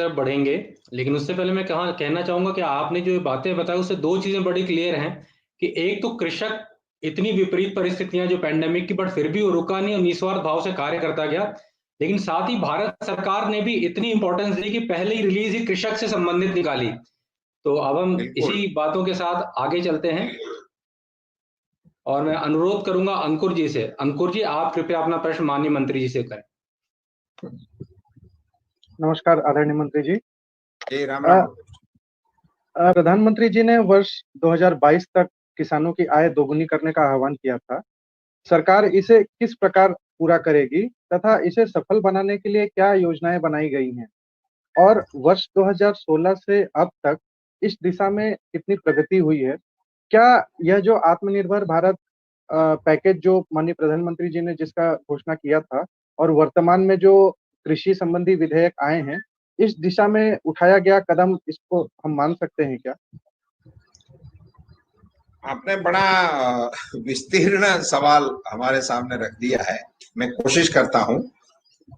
तरफ बढ़ेंगे। लेकिन उससे पहले मैं कहना चाहूंगा कि आपने जो बातें बताई उससे दो चीजें बड़ी क्लियर हैं कि एक तो कृषक इतनी विपरीत परिस्थितियां जो पैंडेमिक की, बट फिर भी वो रुका नहीं और निस्वार्थ भाव से कार्य करता गया। लेकिन साथ ही भारत सरकार ने भी इतनी इंपॉर्टेंस दी कि पहले ही रिलीज ही कृषक से संबंधित निकाली। तो अब हम बिल्कुल। इसी बातों के साथ आगे चलते हैं और मैं अनुरोध करूंगा अंकुर जी से। अंकुर जी, आप कृपया अपना प्रश्न माननीय मंत्री जी से करें। नमस्कार आदरणीय मंत्री जी। जी राम अ, राम। प्रधानमंत्री जी ने वर्ष 2022 तक किसानों की आय दोगुनी करने का आह्वान किया था। सरकार इसे किस प्रकार पूरा करेगी तथा इसे सफल बनाने के लिए क्या योजनाएं बनाई गई हैं? और वर्ष 2016 से अब तक इस दिशा में कितनी प्रगति हुई है? क्या यह जो आत्मनिर्भर भारत पैकेज जो माननीय प्रधानमंत्री जी ने जिसका घोषणा किया था और वर्तमान में जो कृषि संबंधी विधेयक आए हैं, इस दिशा में उठाया गया कदम इसको हम मान सकते हैं क्या? आपने बड़ा विस्तीर्ण सवाल हमारे सामने रख दिया है। मैं कोशिश करता हूं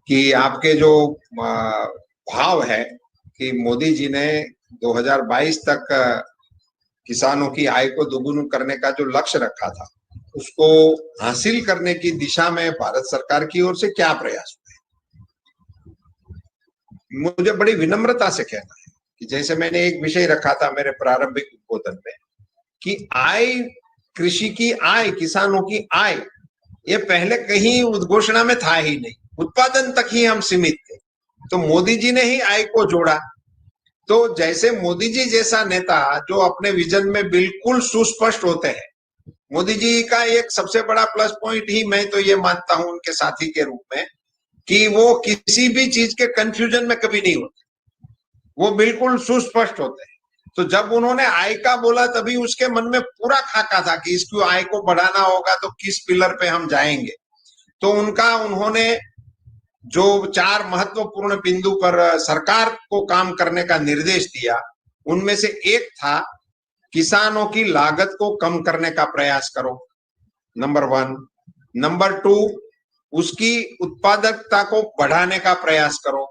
कि आपके जो भाव है कि मोदी जी ने 2022 तक किसानों की आय को दोगुना करने का जो लक्ष्य रखा था, उसको हासिल करने की दिशा में भारत सरकार की ओर से क्या प्रयास हुए। मुझे बड़ी विनम्रता से कहना है कि जैसे मैंने एक विषय रखा था मेरे प्रारंभिक उद्बोधन में कि आय, कृषि की आय, किसानों की आय, ये पहले कहीं उद्घोषणा में था ही नहीं, उत्पादन तक ही हम सीमित थे। तो मोदी जी ने ही आय को जोड़ा। तो जैसे मोदी जी जैसा नेता जो अपने विजन में बिल्कुल सुस्पष्ट होते हैं, मोदी जी का एक सबसे बड़ा प्लस पॉइंट ही मैं तो ये मानता हूं उनके साथी के रूप में कि वो किसी भी चीज के कंफ्यूजन में कभी नहीं होते, वो बिल्कुल सुस्पष्ट होते हैं। तो जब उन्होंने आय का बोला तभी उसके मन में पूरा खाका था कि इसकी आय को बढ़ाना होगा तो किस पिलर पे हम जाएंगे। तो उन्होंने जो 4 महत्वपूर्ण बिंदु पर सरकार को काम करने का निर्देश दिया, उनमें से एक था किसानों की लागत को कम करने का प्रयास करो, नंबर 1। नंबर 2, उसकी उत्पादकता को बढ़ाने का प्रयास करो,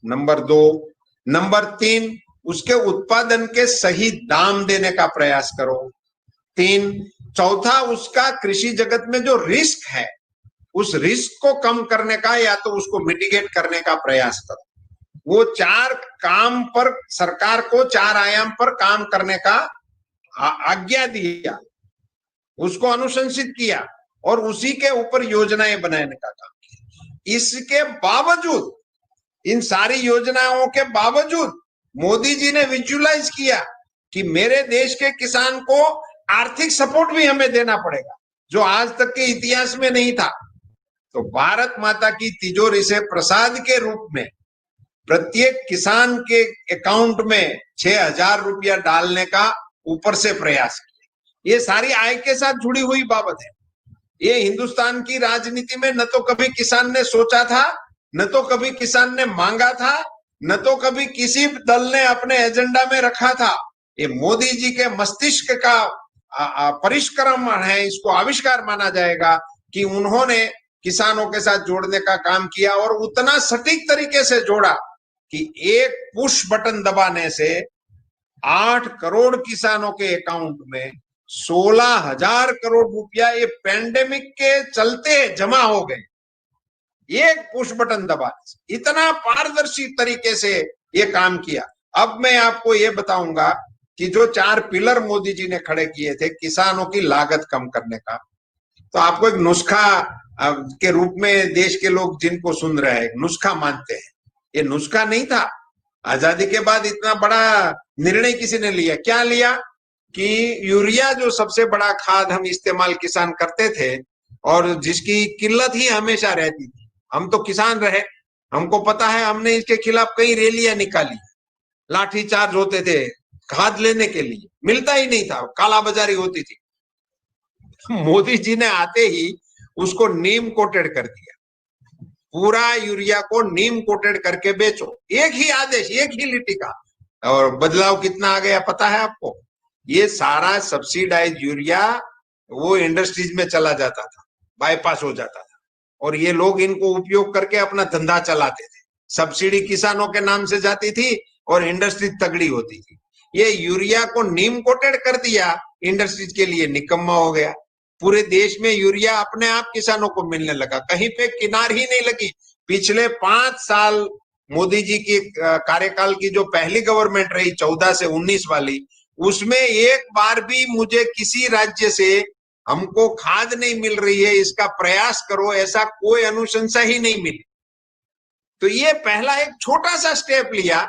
नंबर 2। नंबर 3, उसके उत्पादन के सही दाम देने का प्रयास करो, 3। चौथा, उसका कृषि जगत में जो रिस्क है, उस रिस्क को कम करने का या तो उसको मिटिगेट करने का प्रयास करो। वो 4 काम पर सरकार को 4 आयाम पर काम करने का आज्ञा दिया, उसको अनुशंसित किया और उसी के ऊपर योजनाएं बनाने का काम किया। इसके बावजूद, इन सारी योजनाओं के बावजूद मोदी जी ने विजुअलाइज किया कि मेरे देश के किसान को आर्थिक सपोर्ट भी हमें देना पड़ेगा, जो आज तक के इतिहास में नहीं था। तो भारत माता की तिजोरी से प्रसाद के रूप में प्रत्येक किसान के अकाउंट में 6,000 रुपया डालने का ऊपर से प्रयास किया। ये सारी आय के साथ जुड़ी हुई बाबत है। ये हिंदुस्तान की राजनीति में न तो कभी किसान ने सोचा था, न तो कभी किसान ने मांगा था, न तो कभी किसी दल ने अपने एजेंडा में रखा था। ये मोदी जी के मस्तिष्क का परिष्करण है, इसको आविष्कार माना जाएगा कि उन्होंने किसानों के साथ जोड़ने का काम किया और उतना सटीक तरीके से जोड़ा कि एक पुश बटन दबाने से 8 करोड़ किसानों के अकाउंट में 16,000 करोड़ रुपया ये पैंडेमिक के चलते जमा हो गए, एक पुश बटन दबाने से। इतना पारदर्शी तरीके से ये काम किया। अब मैं आपको ये बताऊंगा कि जो 4 पिलर मोदी जी ने खड़े किए थे किसानों की लागत कम करने का, तो आपको एक नुस्खा के रूप में देश के लोग जिनको सुन रहे हैं नुस्खा मानते हैं, ये नुस्खा नहीं था। आजादी के बाद इतना बड़ा निर्णय किसी ने लिया, क्या लिया कि यूरिया जो सबसे बड़ा खाद हम इस्तेमाल किसान करते थे और जिसकी किल्लत ही हमेशा रहती थी, हम तो किसान रहे, हमको पता है, हमने इसके खिलाफ कई रैलियां निकाली, लाठी चार्ज होते थे, खाद लेने के लिए मिलता ही नहीं था, कालाबाजारी होती थी। मोदी जी ने आते ही उसको नीम कोटेड कर दिया, पूरा यूरिया को नीम कोटेड करके बेचो, एक ही आदेश, एक ही लिट्टी का। और बदलाव कितना आ गया पता है आपको? ये सारा सब्सिडाइज यूरिया वो इंडस्ट्रीज में चला जाता था, बाईपास हो जाता था और ये लोग इनको उपयोग करके अपना धंधा चलाते थे। सब्सिडी किसानों के नाम से जाती थी और इंडस्ट्री तगड़ी होती थी। ये यूरिया को नीम कोटेड कर दिया, इंडस्ट्रीज के लिए निकम्मा हो गया। पूरे देश में यूरिया अपने आप किसानों को मिलने लगा, कहीं पे किनार ही नहीं लगी। पिछले 5 साल मोदी जी की कार्यकाल की जो पहली गवर्नमेंट रही 14 से 19 वाली, उसमें एक बार भी मुझे किसी राज्य से हमको खाद नहीं मिल रही है, इसका प्रयास करो, ऐसा कोई अनुशंसा ही नहीं मिली। तो ये पहला एक छोटा सा स्टेप लिया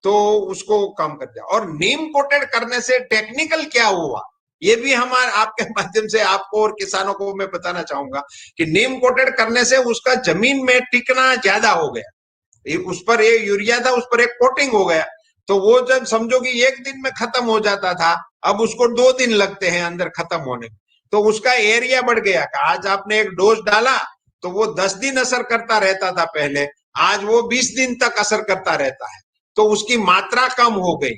तो उसको कम कर दिया। और नीम कोटेड करने से टेक्निकल क्या हुआ, ये भी हमारे आपके माध्यम से आपको और किसानों को मैं बताना चाहूंगा कि नीम कोटेड करने से उसका जमीन में टिकना ज्यादा हो गया। उस पर एक यूरिया था, उस पर एक कोटिंग हो गया, तो वो जब समझो कि 1 दिन में खत्म हो जाता था, अब उसको 2 दिन लगते हैं अंदर खत्म होने में। तो उसका एरिया बढ़ गया। आज आपने एक डोज डाला तो वो 10 दिन असर करता रहता था पहले, आज वो 20 दिन तक असर करता रहता है। तो उसकी मात्रा कम हो गई,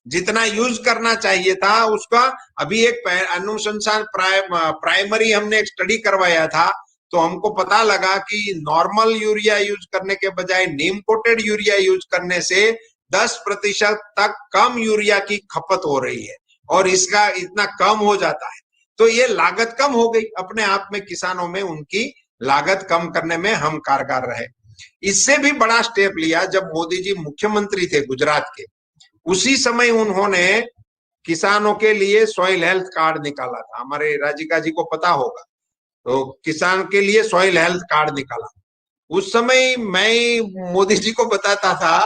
जितना यूज करना चाहिए था उसका। अभी एक अनुसंधान प्राइमरी हमने एक स्टडी करवाया था, तो हमको पता लगा कि नॉर्मल यूरिया यूज करने के बजाय नीम कोटेड यूरिया यूज करने से 10% तक कम यूरिया की खपत हो रही है, और इसका इतना कम हो जाता है तो ये लागत कम हो गई। अपने आप में किसानों में उनकी लागत कम करने में हम कारगर रहे। इससे भी बड़ा स्टेप लिया जब मोदी जी मुख्यमंत्री थे गुजरात के, उसी समय उन्होंने किसानों के लिए सॉइल हेल्थ कार्ड निकाला था। हमारे राजिका जी को पता होगा, तो किसान के लिए सॉइल हेल्थ कार्ड निकाला। उस समय मैं मोदी जी को बताता था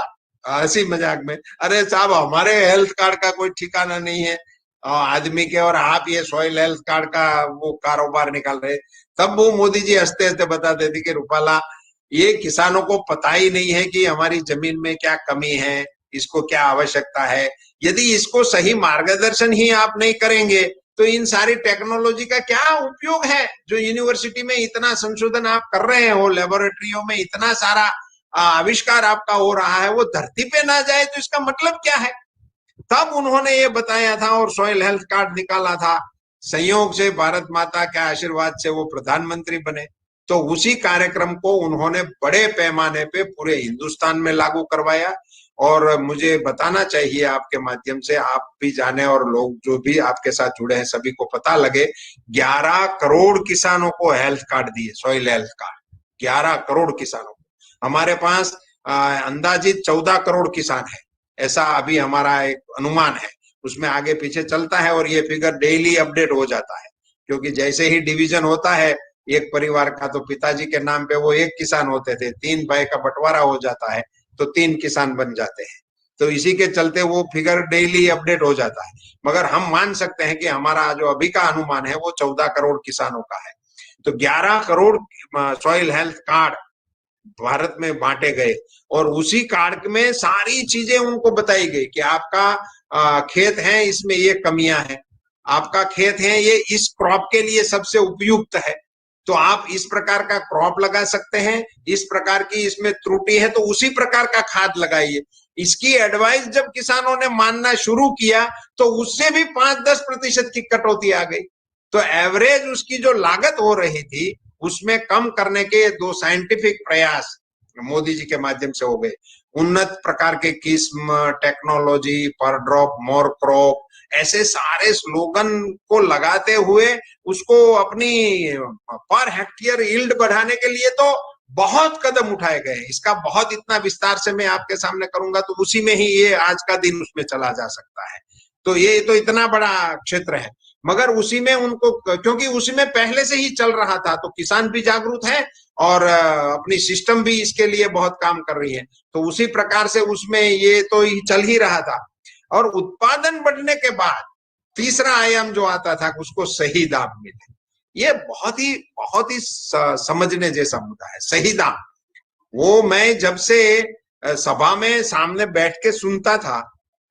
हंसी मजाक में, अरे साहब हमारे हेल्थ कार्ड का कोई ठिकाना नहीं है आदमी के, और आप ये सॉइल हेल्थ कार्ड का वो कारोबार निकाल रहे। तब वो मोदी जी हंसते हंसते बताते थे कि रूपाला, ये किसानों को पता ही नहीं है कि हमारी जमीन में क्या कमी है, इसको क्या आवश्यकता है। यदि इसको सही मार्गदर्शन ही आप नहीं करेंगे तो इन सारी टेक्नोलॉजी का क्या उपयोग है। जो यूनिवर्सिटी में इतना संशोधन आप कर रहे हो, लेबोरेटरियों में इतना सारा आविष्कार आपका हो रहा है, वो धरती पे ना जाए तो इसका मतलब क्या है। तब उन्होंने ये बताया था और सॉइल हेल्थ कार्ड निकाला था। संयोग से भारत माता के आशीर्वाद से वो प्रधानमंत्री बने, तो उसी कार्यक्रम को उन्होंने बड़े पैमाने पे पूरे हिंदुस्तान में लागू करवाया। और मुझे बताना चाहिए आपके माध्यम से, आप भी जाने और लोग जो भी आपके साथ जुड़े हैं सभी को पता लगे, 11 करोड़ किसानों को हेल्थ कार्ड दिए, सॉइल हेल्थ कार्ड 11 करोड़ किसानों को। हमारे पास अंदाजित 14 करोड़ किसान है, ऐसा अभी हमारा एक अनुमान है। उसमें आगे पीछे चलता है और ये फिगर डेली अपडेट हो जाता है, क्योंकि जैसे ही डिवीजन होता है एक परिवार का, तो पिताजी के नाम पे वो 1 किसान होते थे, 3 भाई का बंटवारा हो जाता है तो 3 किसान बन जाते हैं। तो इसी के चलते वो फिगर डेली अपडेट हो जाता है। मगर हम मान सकते हैं कि हमारा जो अभी का अनुमान है वो 14 करोड़ किसानों का है। तो 11 crore soil health card Bharat में बांटे गए, और उसी कार्ड में सारी चीजें उनको बताई गई कि आपका खेत है, इसमें ये कमियां हैं, आपका खेत है ये इस क्रॉप के लिए सबसे उपयुक्त है, तो आप इस प्रकार का क्रॉप लगा सकते हैं, इस प्रकार की इसमें त्रुटि है तो उसी प्रकार का खाद लगाइए। इसकी एडवाइस जब किसानों ने मानना शुरू किया तो उससे भी 5-10% की कटौती आ गई। तो एवरेज उसकी जो लागत हो रही थी उसमें कम करने के 2 साइंटिफिक प्रयास मोदी जी के माध्यम से हो गए। उन्नत प्रकार के किस्म, टेक्नोलॉजी, पर ड्रॉप मोर क्रॉप, ऐसे सारे स्लोगन को लगाते हुए उसको अपनी पर हेक्टेयर यील्ड बढ़ाने के लिए तो बहुत कदम उठाए गए। इसका बहुत इतना विस्तार से मैं आपके सामने करूंगा तो उसी में ही ये आज का दिन उसमें चला जा सकता है। तो ये तो इतना बड़ा क्षेत्र है, मगर उसी में उनको, क्योंकि उसी में पहले से ही चल रहा था, तो किसान भी जागरूक है और अपनी सिस्टम भी इसके लिए बहुत काम कर रही है। तो उसी प्रकार से उसमें ये तो चल ही रहा था। और उत्पादन बढ़ने के बाद तीसरा आयाम जो आता था उसको सही दाम मिले। ये बहुत ही समझने जैसा मुद्दा है, सही दाम। वो मैं जब से सभा में सामने बैठ के सुनता था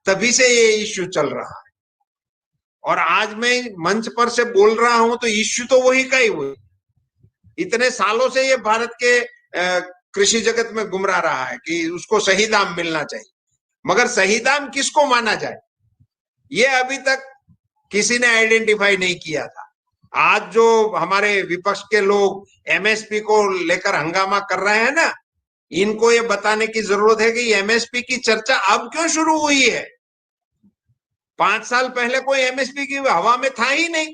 तभी से ये इश्यू चल रहा है, और आज मैं मंच पर से बोल रहा हूं तो इश्यू तो वही का ही वही। इतने सालों से ये भारत के कृषि जगत में गुमरा रहा है कि उसको सही दाम मिलना चाहिए, मगर सही दाम किसको माना जाए ये अभी तक किसी ने आइडेंटिफाई नहीं किया था। आज जो हमारे विपक्ष के लोग एमएसपी को लेकर हंगामा कर रहे हैं ना, इनको ये बताने की जरूरत है कि एमएसपी की चर्चा अब क्यों शुरू हुई है। 5 साल पहले कोई एमएसपी की हवा में था ही नहीं।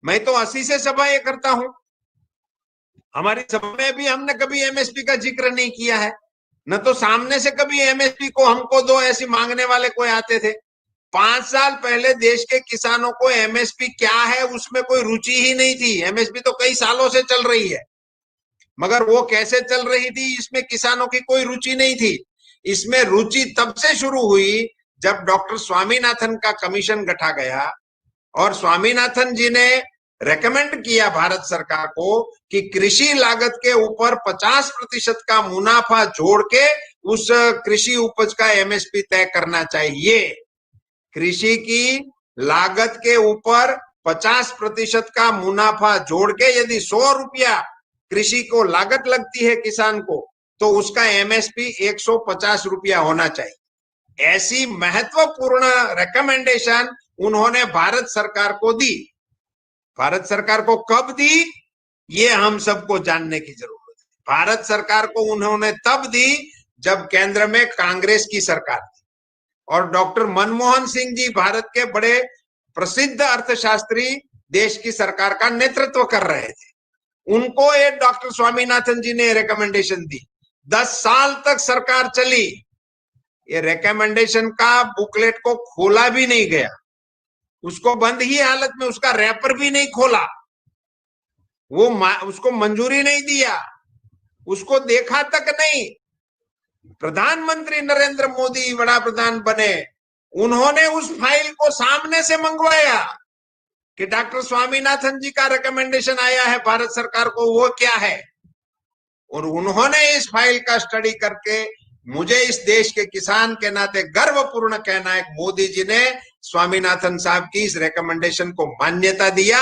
मैं तो 80 से सभाएं करता हूं, हमारी सभा में भी हमने कभी एमएसपी का जिक्र नहीं किया है, न तो सामने से कभी एमएसपी को हमको दो ऐसी मांगने वाले कोई आते थे। 5 साल पहले देश के किसानों को एमएसपी क्या है उसमें कोई रुचि ही नहीं थी। एमएसपी तो कई सालों से चल रही है, मगर वो कैसे चल रही थी इसमें किसानों की कोई रुचि नहीं थी। इसमें रुचि तब से शुरू हुई जब डॉक्टर स्वामीनाथन का कमीशन गठा गया और स्वामीनाथन जी ने रेकमेंड किया भारत सरकार को कि कृषि लागत के ऊपर 50% का मुनाफा जोड़ के उस कृषि उपज का एमएसपी तय करना चाहिए। कृषि की लागत के ऊपर 50% का मुनाफा जोड़ के यदि 100 रुपया कृषि को लागत लगती है किसान को, तो उसका एमएसपी 150 रुपया होना चाहिए। ऐसी महत्वपूर्ण रिकमेंडेशन उन्होंने भारत सरकार को दी। भारत सरकार को कब दी ये हम सबको जानने की जरूरत है। भारत सरकार को उन्होंने तब दी जब केंद्र में कांग्रेस की सरकार थी और डॉक्टर मनमोहन सिंह जी भारत के बड़े प्रसिद्ध अर्थशास्त्री देश की सरकार का नेतृत्व कर रहे थे। उनको ये डॉक्टर स्वामीनाथन जी ने रिकमेंडेशन दी। 10 साल तक सरकार चली, ये रिकमेंडेशन का बुकलेट को खोला भी नहीं गया, उसको बंद ही हालत में, उसका रैपर भी नहीं खोला, वो उसको मंजूरी नहीं दिया, उसको देखा तक नहीं। प्रधानमंत्री नरेंद्र मोदी बड़ा प्रधान बने, उन्होंने उस फाइल को सामने से मंगवाया कि डॉक्टर स्वामीनाथन जी का रिकमेंडेशन आया है भारत सरकार को, वो क्या है। और उन्होंने इस फाइल का स्टडी करके मुझे इस देश के किसान के नाते गर्वपूर्ण कहना है, मोदी जी ने स्वामीनाथन साहब की इस रिकमेंडेशन को मान्यता दिया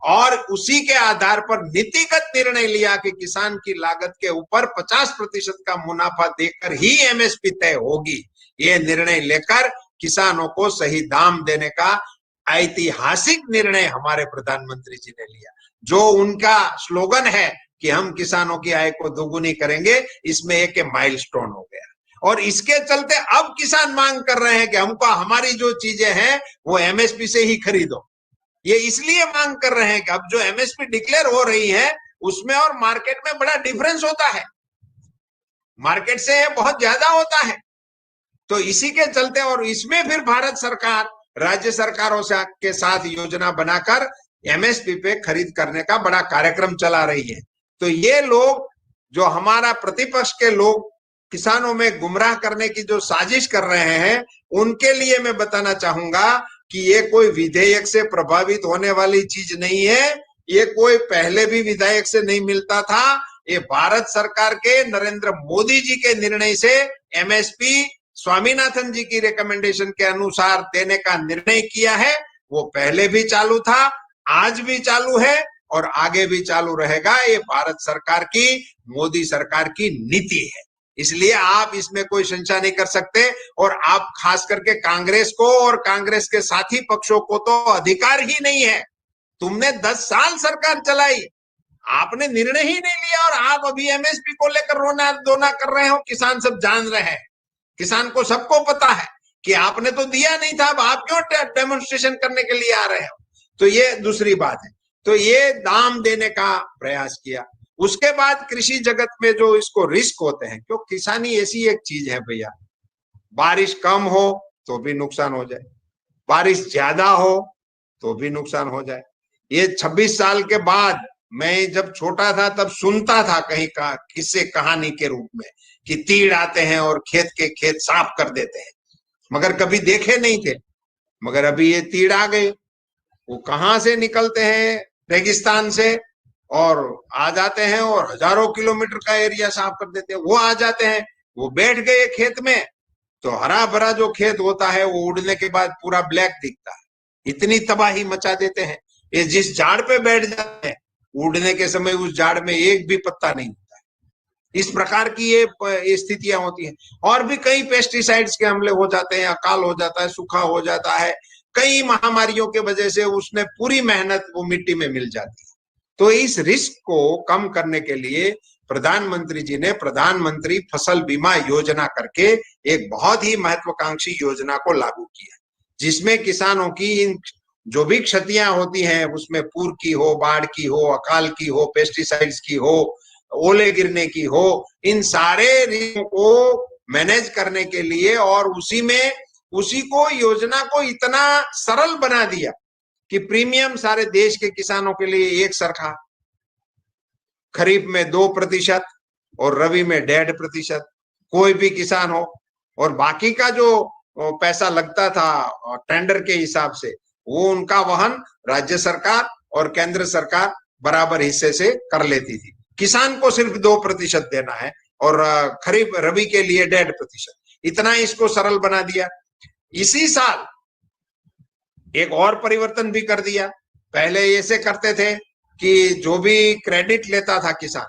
और उसी के आधार पर नीतिगत निर्णय लिया कि किसान की लागत के ऊपर 50% का मुनाफा देकर ही एमएसपी तय होगी। ये निर्णय लेकर किसानों को सही दाम देने का ऐतिहासिक निर्णय हमारे प्रधानमंत्री जी ने लिया। जो उनका स्लोगन है कि हम किसानों की आय को दोगुनी करेंगे, इसमें एक माइलस्टोन हो गया। और इसके चलते अब किसान मांग कर रहे हैं कि हमको हमारी जो चीजें हैं वो एमएसपी से ही खरीदो। ये इसलिए मांग कर रहे हैं कि अब जो एमएसपी डिक्लेयर हो रही है उसमें और मार्केट में बड़ा डिफरेंस होता है, मार्केट से बहुत ज्यादा होता है। तो इसी के चलते और इसमें फिर भारत सरकार राज्य सरकारों से के साथ योजना बनाकर एमएसपी पे खरीद करने का बड़ा कार्यक्रम चला रही है। तो ये लोग जो हमारा प्रतिपक्ष के लोग किसानों में गुमराह करने की जो साजिश कर रहे हैं, उनके लिए मैं बताना चाहूंगा कि ये कोई विधेयक से प्रभावित होने वाली चीज नहीं है। ये कोई पहले भी विधायक से नहीं मिलता था। ये भारत सरकार के नरेंद्र मोदी जी के निर्णय से एमएसपी स्वामीनाथन जी की रिकमेंडेशन के अनुसार देने का निर्णय किया है। वो पहले भी चालू था, आज भी चालू है और आगे भी चालू रहेगा। ये भारत सरकार की, मोदी सरकार की नीति है, इसलिए आप इसमें कोई संशय नहीं कर सकते। और आप खास करके कांग्रेस को और कांग्रेस के साथी पक्षों को तो अधिकार ही नहीं है। तुमने 10 साल सरकार चलाई, आपने निर्णय ही नहीं लिया और आप अभी एमएसपी को लेकर रोना धोना कर रहे हो। किसान सब जान रहे हैं, किसान को सबको पता है कि आपने तो दिया नहीं था, अब आप क्यों डेमोन्स्ट्रेशन करने के लिए आ रहे हो। तो ये दूसरी बात है। तो ये दाम देने का प्रयास किया। उसके बाद कृषि जगत में जो इसको रिस्क होते हैं, क्यों किसानी ऐसी एक चीज है भैया, बारिश कम हो तो भी नुकसान हो जाए, बारिश ज्यादा हो तो भी नुकसान हो जाए। ये 26 साल के बाद, मैं जब छोटा था तब सुनता था कहीं का किस्से कहानी के रूप में कि तीड़ आते हैं और खेत के खेत साफ कर देते हैं, मगर कभी देखे नहीं थे। मगर अभी ये तीड़ आ गए, वो कहां से निकलते हैं, रेगिस्तान से, और आ जाते हैं और हजारों किलोमीटर का एरिया साफ कर देते हैं। वो आ जाते हैं, वो बैठ गए खेत में, तो हरा भरा जो खेत होता है वो उड़ने के बाद पूरा ब्लैक दिखता है। इतनी तबाही मचा देते हैं। ये जिस झाड़ पे बैठ जाते हैं, उड़ने के समय उस झाड़ में एक भी पत्ता नहीं होता है। इस प्रकार की ये स्थितियां होती हैं। और भी कई पेस्टिसाइड्स के हमले हो जाते हैं, अकाल हो जाता है, सूखा हो जाता है, कई महामारियों के वजह से उसने पूरी मेहनत वो मिट्टी में मिल जाती है। तो इस रिस्क को कम करने के लिए प्रधानमंत्री जी ने प्रधानमंत्री फसल बीमा योजना करके एक बहुत ही महत्वाकांक्षी योजना को लागू किया, जिसमें किसानों की इन जो भी क्षतियां होती हैं, उसमें पूर की हो, बाढ़ की हो, अकाल की हो, पेस्टिसाइड्स की हो, ओले गिरने की हो, इन सारे रिस्क को मैनेज करने के लिए और उसी को योजना को इतना सरल बना दिया कि प्रीमियम सारे देश के किसानों के लिए एक सरखा, खरीफ में 2% और रबी में 1.5%, कोई भी किसान हो, और बाकी का जो पैसा लगता था टेंडर के हिसाब से वो उनका वहन राज्य सरकार और केंद्र सरकार बराबर हिस्से से कर लेती थी। किसान को सिर्फ 2% देना है और खरीफ रबी के लिए 1.5%, इतना इसको सरल बना दिया। इसी साल एक और परिवर्तन भी कर दिया। पहले ऐसे करते थे कि जो भी क्रेडिट लेता था किसान,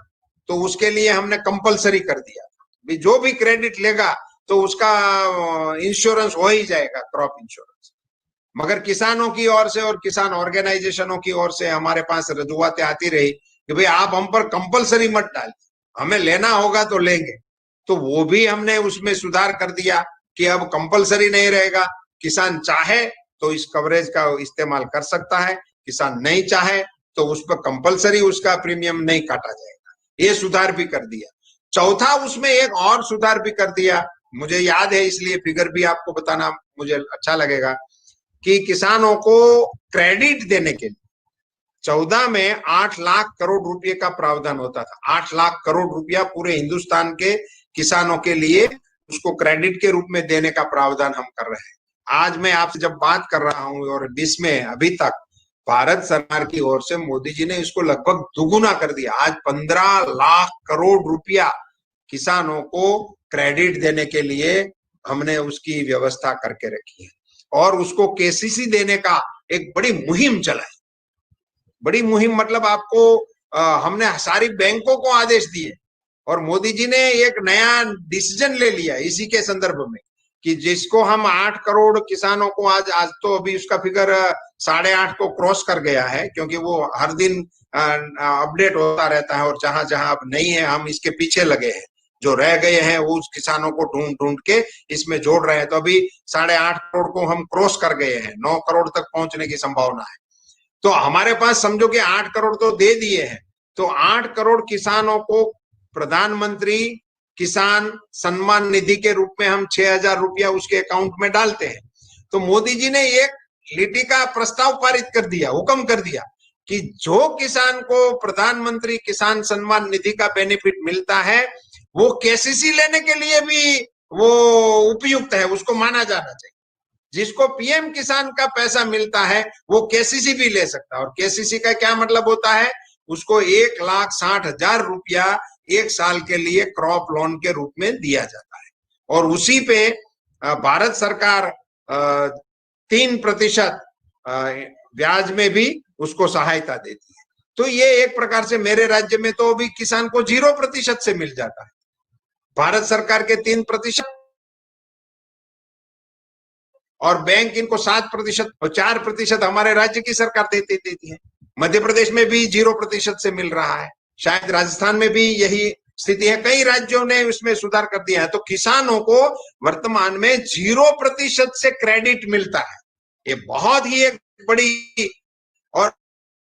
तो उसके लिए हमने कंपलसरी कर दिया, जो भी क्रेडिट लेगा तो उसका इंश्योरेंस हो ही जाएगा, क्रॉप इंश्योरेंस। मगर किसानों की ओर से और किसान ऑर्गेनाइजेशनों की ओर से हमारे पास रजूआतें आती रही कि भाई आप हम पर कंपलसरी मत डालिए, हमें लेना होगा तो लेंगे। तो वो भी हमने उसमें सुधार कर दिया कि अब कंपलसरी नहीं रहेगा, किसान चाहे तो इस कवरेज का इस्तेमाल कर सकता है, किसान नहीं चाहे तो उस पर कंपलसरी उसका प्रीमियम नहीं काटा जाएगा। ये सुधार भी कर दिया। चौथा, उसमें एक और सुधार भी कर दिया, मुझे याद है इसलिए फिगर भी आपको बताना मुझे अच्छा लगेगा, कि किसानों को क्रेडिट देने के लिए 14 में 8 लाख करोड़ रुपए का प्रावधान होता था। 8 लाख करोड़ रुपया पूरे हिंदुस्तान के किसानों के लिए उसको क्रेडिट के रूप में देने का प्रावधान हम कर रहे हैं। आज मैं आपसे जब बात कर रहा हूं और इसमें अभी तक भारत सरकार की ओर से मोदी जी ने इसको लगभग दुगुना कर दिया। आज 15 लाख करोड़ रुपया किसानों को क्रेडिट देने के लिए हमने उसकी व्यवस्था करके रखी है और उसको केसीसी देने का एक बड़ी मुहिम चलाई। बड़ी मुहिम मतलब आपको हमने सारी बैंकों को आदेश दिए और मोदी जी ने एक नया डिसीजन ले लिया इसी के संदर्भ में कि जिसको हम 8 करोड़ किसानों को आज तो अभी उसका फिगर 8.5 को क्रॉस कर गया है, क्योंकि वो हर दिन अपडेट होता रहता है और जहां जहां अब नहीं है हम इसके पीछे लगे हैं, जो रह गए हैं वो उस किसानों को ढूंढ ढूंढ के इसमें जोड़ रहे हैं। तो अभी 8.5 करोड़ को हम क्रॉस कर गए हैं, 9 करोड़ तक पहुंचने की संभावना है। तो हमारे पास समझो कि 8 करोड़ तो दे दिए हैं, तो 8 करोड़ किसानों को प्रधानमंत्री किसान सम्मान निधि के रूप में हम 6,000 रुपया उसके अकाउंट में डालते हैं। तो मोदी जी ने एक लीटी का प्रस्ताव पारित कर दिया, हुक्म कर दिया कि जो किसान को प्रधानमंत्री किसान सम्मान निधि का बेनिफिट मिलता है वो केसीसी लेने के लिए भी वो उपयुक्त है, उसको माना जाना चाहिए। जिसको पीएम किसान का पैसा मिलता है वो केसीसी भी ले सकता है। और केसीसी का क्या मतलब होता है, उसको 1,60,000 रुपया एक साल के लिए क्रॉप लोन के रूप में दिया जाता है और उसी पे भारत सरकार 3% ब्याज में भी उसको सहायता देती है। तो ये एक प्रकार से मेरे राज्य में तो अभी किसान को 0% से मिल जाता है, भारत सरकार के 3% और बैंक इनको 7% और 4% हमारे राज्य की सरकार देती है। मध्य प्रदेश में भी 0% से मिल रहा है, शायद राजस्थान में भी यही स्थिति है। कई राज्यों ने उसमें सुधार कर दिया है। तो किसानों को वर्तमान में 0% से क्रेडिट मिलता है। ये बहुत ही एक बड़ी, और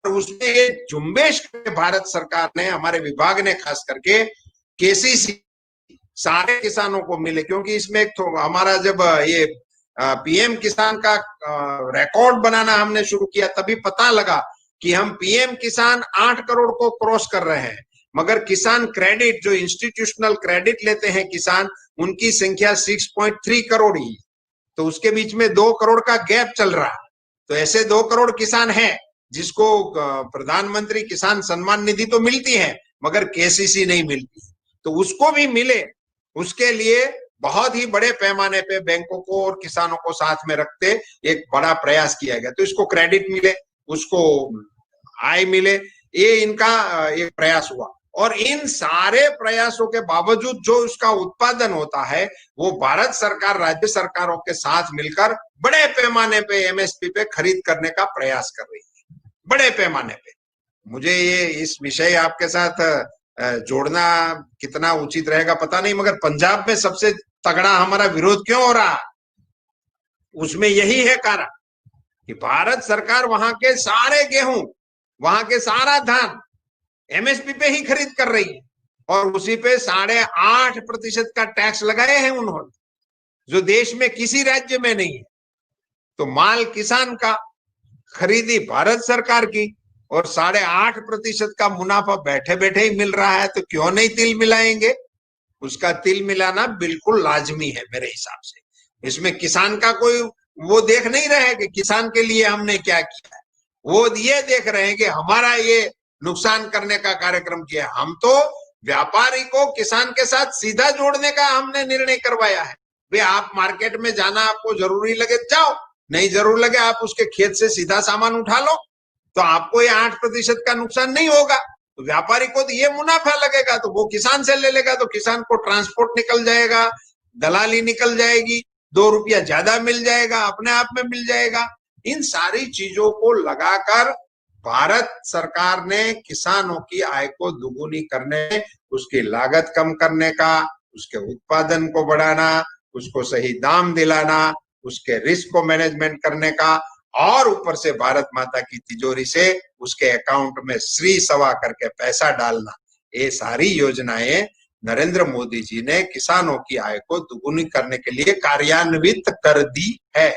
उसमें ये झुंबेश भारत सरकार ने, हमारे विभाग ने खास करके केसीसी सारे किसानों को मिले, क्योंकि इसमें एक तो हमारा जब ये पीएम किसान का रिकॉर्ड बनाना हमने शुरू किया तभी पता लगा कि हम पीएम किसान 8 करोड़ को क्रॉस कर रहे हैं, मगर किसान क्रेडिट जो इंस्टीट्यूशनल क्रेडिट लेते हैं किसान, उनकी संख्या 6.3 करोड़ ही। तो उसके बीच में 2 करोड़ का गैप चल रहा है। तो ऐसे 2 करोड़ किसान हैं जिसको प्रधानमंत्री किसान सम्मान निधि तो मिलती है मगर केसीसी नहीं मिलती। तो उसको भी मिले, उसके लिए बहुत ही बड़े पैमाने पे बैंकों को और किसानों को साथ में रखते एक बड़ा प्रयास किया गया। तो इसको क्रेडिट मिले, उसको आय मिले, ये इनका एक प्रयास हुआ। और इन सारे प्रयासों के बावजूद जो उसका उत्पादन होता है वो भारत सरकार राज्य सरकारों के साथ मिलकर बड़े पैमाने पे एमएसपी पे खरीद करने का प्रयास कर रही है, बड़े पैमाने पे। मुझे ये इस विषय आपके साथ जोड़ना कितना उचित रहेगा पता नहीं, मगर पंजाब में सबसे तगड़ा हमारा विरोध क्यों हो रहा, उसमें यही है कारण कि भारत सरकार वहां के सारे गेहूं, वहां के सारा धान एमएसपी पे ही खरीद कर रही है और उसी पे 8.5% का टैक्स लगाए हैं उन्होंने, जो देश में किसी राज्य में नहीं है। तो माल किसान का, खरीदी भारत सरकार की, और 8.5% का मुनाफा बैठे बैठे ही मिल रहा है, तो क्यों नहीं तिल मिलाएंगे? उसका तिल मिलाना बिल्कुल लाजमी है मेरे हिसाब से। इसमें किसान का कोई वो देख नहीं रहे कि किसान के लिए हमने क्या किया है, वो ये देख रहे हैं कि हमारा ये नुकसान करने का कार्यक्रम किया। हम तो व्यापारी को किसान के साथ सीधा जोड़ने का हमने निर्णय करवाया है। वे आप मार्केट में जाना आपको जरूरी लगे जाओ, नहीं जरूर लगे आप उसके खेत से सीधा सामान उठा लो, तो आपको ये 8% का नुकसान नहीं होगा। तो व्यापारी को तो ये मुनाफा लगेगा, तो वो किसान से ले लेगा, तो किसान को ट्रांसपोर्ट निकल जाएगा, दलाली निकल जाएगी, 2 रुपया ज्यादा मिल जाएगा, अपने आप में मिल जाएगा। इन सारी चीजों को लगाकर भारत सरकार ने किसानों की आय को दुगुनी करने, उसकी लागत कम करने का, उसके उत्पादन को बढ़ाना, उसको सही दाम दिलाना, उसके रिस्क को मैनेजमेंट करने का, और ऊपर से भारत माता की तिजोरी से उसके अकाउंट में श्री सवा करके पैसा डालना, ये सारी योजनाएं नरेंद्र मोदी जी ने किसानों की आय को दुगुनी करने के लिए कार्यान्वित कर दी है।